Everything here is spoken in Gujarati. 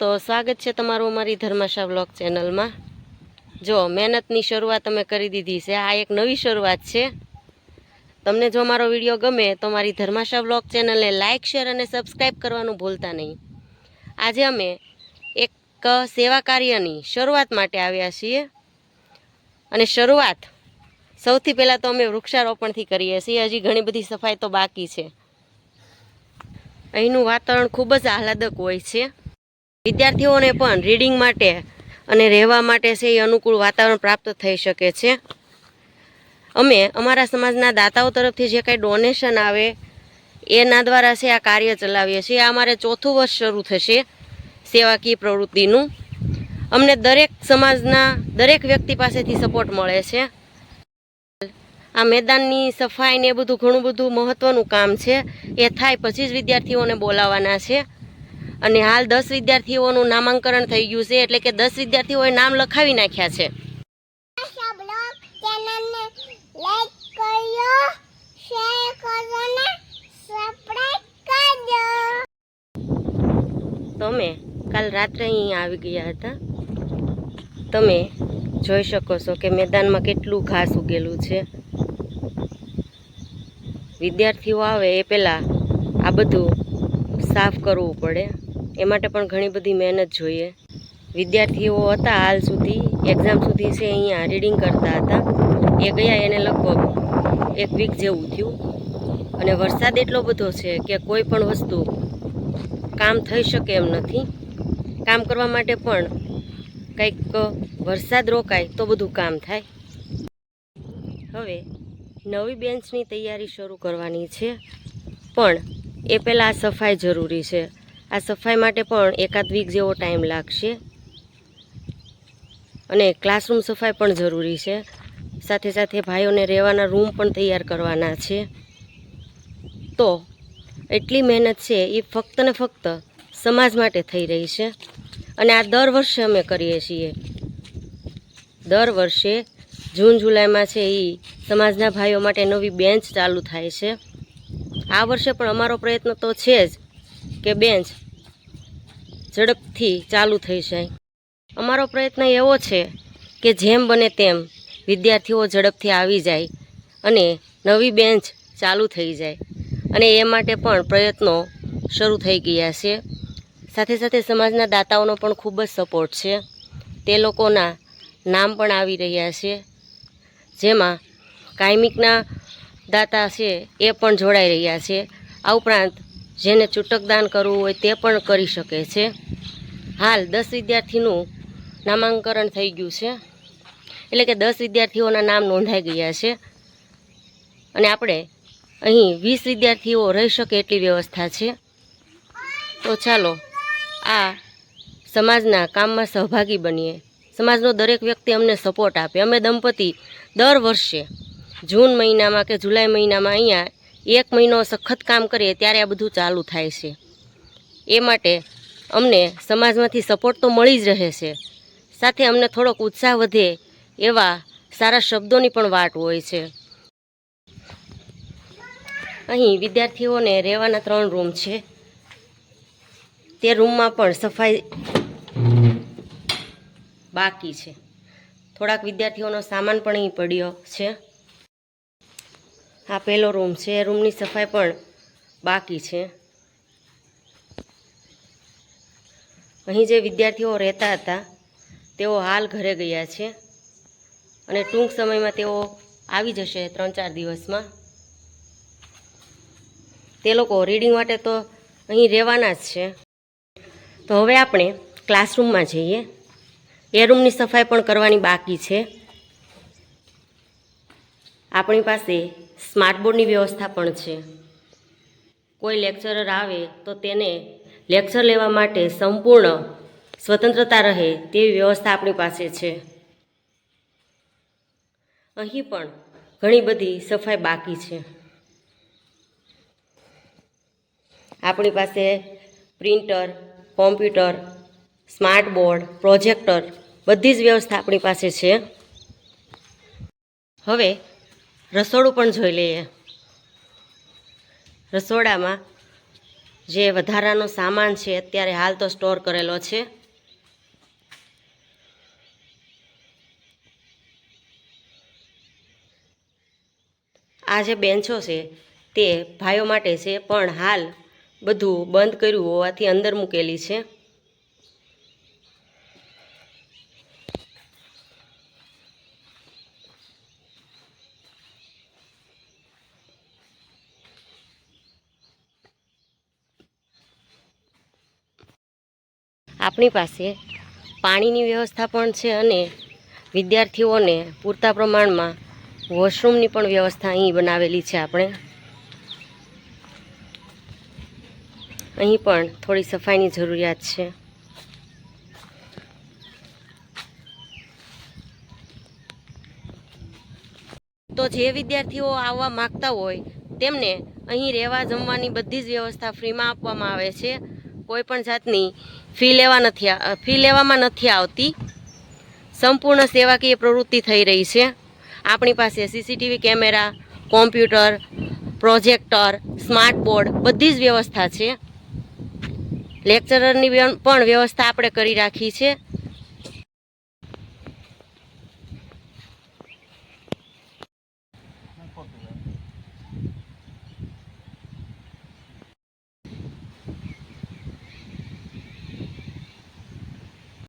દોસ્તો, સ્વાગત છે તમારું અમારી ધર્માશા વ્લોગ ચેનલમાં। જો મહેનતની શરૂઆત અમે કરી દીધી છે। આ એક નવી શરૂઆત છે। તમને જો મારો વિડીયો ગમે તો મારી ધર્માશા વ્લોગ ચેનલને લાઇક, શેર અને સબસ્ક્રાઈબ કરવાનું ભૂલતા નહીં। આજે અમે એક સેવા કાર્યની શરૂઆત માટે આવ્યા છીએ અને શરૂઆત સૌથી પહેલાં તો અમે વૃક્ષારોપણથી કરીએ છીએ। હજી ઘણી બધી સફાઈ તો બાકી છે। અહીંનું વાતાવરણ ખૂબ જ આહલાદક હોય છે। વિદ્યાર્થીઓને પણ રીડિંગ માટે અને રહેવા માટે છે એ અનુકૂળ વાતાવરણ પ્રાપ્ત થઈ શકે છે। અમે અમારા સમાજના દાતાઓ તરફથી જે કંઈ ડોનેશન આવે એના દ્વારા છે આ કાર્ય ચલાવીએ છીએ। આ અમારે 4થું વર્ષ શરૂ થશે સેવાકીય પ્રવૃત્તિનું। અમને દરેક સમાજના દરેક વ્યક્તિ પાસેથી સપોર્ટ મળે છે। આ મેદાનની સફાઈ ને એ બધું ઘણું બધું મહત્ત્વનું કામ છે। એ થાય પછી જ વિદ્યાર્થીઓને બોલાવવાના છે અને હાલ 10 વિદ્યાર્થીઓનું નામાંકન થઈ ગયું છે, એટલે કે 10 વિદ્યાર્થીઓએ નામ લખાવી નાખ્યા છે। તમે કાલ રાત્રે અહીં આવી ગયા હતા। તમે જોઈ શકો છો કે મેદાનમાં કેટલું ઘાસ ઉગેલું છે। વિદ્યાર્થીઓ આવે એ પહેલાં આ બધું સાફ કરવું પડે, એ માટે પણ ઘણી બધી મહેનત જોઈએ। વિદ્યાર્થીઓ હતા હાલ સુધી એક્ઝામ સુધી છે અહીંયા રીડિંગ કરતા હતા। એ ગયા એને લગભગ 1 વીક જેવું થયું અને વરસાદ એટલો બધો છે કે કોઈ પણ વસ્તુ કામ થઈ શકે એમ નથી। કામ કરવા માટે પણ કંઈક વરસાદ રોકાય તો બધું કામ થાય। હવે નવી બેન્ચની તૈયારી શરૂ કરવાની છે, પણ એ પહેલાં આ સફાઈ જરૂરી છે। આ સફાઈ માટે પણ 1 વીક જેવો ટાઈમ લાગશે અને ક્લાસરૂમ સફાઈ પણ જરૂરી છે। સાથે સાથે ભાઈઓને રહેવાના રૂમ પણ તૈયાર કરવાના છે। તો એટલી મહેનત છે એ ફક્ત ને ફક્ત સમાજ માટે થઈ રહી છે અને આ દર વર્ષે અમે કરીએ છીએ। દર વર્ષે જૂન જુલાઈમાં છે એ સમાજના ભાઈઓ માટે નવી બેન્ચ ચાલુ થાય છે। આ વર્ષે પણ અમારો પ્રયત્ન તો છે જ કે બેન્ચ ઝડપથી ચાલુ થઈ જાય। અમારો પ્રયત્ન એવો છે કે જેમ બને તેમ વિદ્યાર્થીઓ ઝડપથી આવી જાય અને નવી બેન્ચ ચાલુ થઈ જાય, અને એ માટે પણ પ્રયત્નો શરૂ થઈ ગયા છે। સાથે સાથે સમાજના દાતાઓનો પણ ખૂબ જ સપોર્ટ છે। તે લોકોના નામ પણ આવી રહ્યા છે, જેમાં કાયમિકના દાતા છે એ પણ જોડાઈ રહ્યા છે। આ ઉપરાંત જેને છૂટકદાન કરવું હોય તે પણ કરી શકે છે। હાલ 10 વિદ્યાર્થીનું નામાંકન થઈ ગયું છે, એટલે કે 10 વિદ્યાર્થીઓના નામ નોંધાઈ ગયા છે અને આપણે અહીં 20 વિદ્યાર્થીઓ રહી શકે એટલી વ્યવસ્થા છે। તો ચાલો આ સમાજના કામમાં સહભાગી બનીએ। સમાજનો દરેક વ્યક્તિ અમને સપોર્ટ આપે। અમે દંપતી દર વર્ષે જૂન મહિનામાં કે જુલાઈ મહિનામાં અહીંયા 1 મહિનો સખત કામ કરીએ ત્યારે આ બધું ચાલુ થાય છે। એ માટે અમને સમાજમાંથી સપોર્ટ તો મળી જ રહે છે, સાથે અમને થોડોક ઉત્સાહ વધે એવા સારા શબ્દોની પણ વાટ હોય છે। અહીં વિદ્યાર્થીઓને રહેવાના 3 રૂમ છે। તે રૂમમાં પણ સફાઈ બાકી છે। થોડાક વિદ્યાર્થીઓનો સામાન પણ અહીં પડ્યો છે। આ પહેલો રૂમ છે, એ રૂમની સફાઈ પણ બાકી છે। અહીં જે વિદ્યાર્થીઓ રહેતા હતા તેઓ હાલ ઘરે ગયા છે અને ટૂંક સમયમાં તેઓ આવી જશે 3-4 દિવસમાં। તે લોકો રીડિંગ માટે તો અહીં રહેવાના જ છે। તો હવે આપણે ક્લાસરૂમમાં જઈએ। એ રૂમની સફાઈ પણ કરવાની બાકી છે। આપણી પાસે સ્માર્ટ બોર્ડની વ્યવસ્થા પણ છે। કોઈ લેક્ચરર આવે તો તેને લેક્ચર લેવા માટે સંપૂર્ણ સ્વતંત્રતા રહે તેવી વ્યવસ્થા આપણી પાસે છે। અહીં પણ ઘણી બધી સફાઈ બાકી છે। આપણી પાસે printer, computer, smart board, projector બધી જ વ્યવસ્થા આપણી પાસે છે। હવે રસોડું પણ જોઈ લઈએ। રસોડામાં જે વધારાનો સામાન છે અત્યારે હાલ તો સ્ટોર કરેલો છે. આ જે બેન્ચો છે તે ભાઈઓ માટે છે, પણ હાલ બધું બંધ કર્યું હોવાથી અંદર મૂકેલી છે. આપણી પાસે પાણીની વ્યવસ્થા પણ છે અને વિદ્યાર્થીઓને પૂરતા પ્રમાણમાં વોશરૂમની પણ વ્યવસ્થા અહીં બનાવેલી છે. આપણે અહીં પણ થોડી સફાઈની જરૂરિયાત છે. તો જે વિદ્યાર્થીઓ આવવા માગતા હોય તેમને અહીં રહેવા જમવાની બધી જ વ્યવસ્થા ફ્રીમાં આપવામાં આવે છે. કોઈ પણ જાતની ફી લેવામાં નથી આવતી. સંપૂર્ણ સેવાકીય પ્રવૃત્તિ થઈ રહી છે. આપણી પાસે CCTV camera, computer, projector, smart board બધી જ વ્યવસ્થા છે. લેક્ચરરની પણ વ્યવસ્થા આપણે કરી રાખી છે.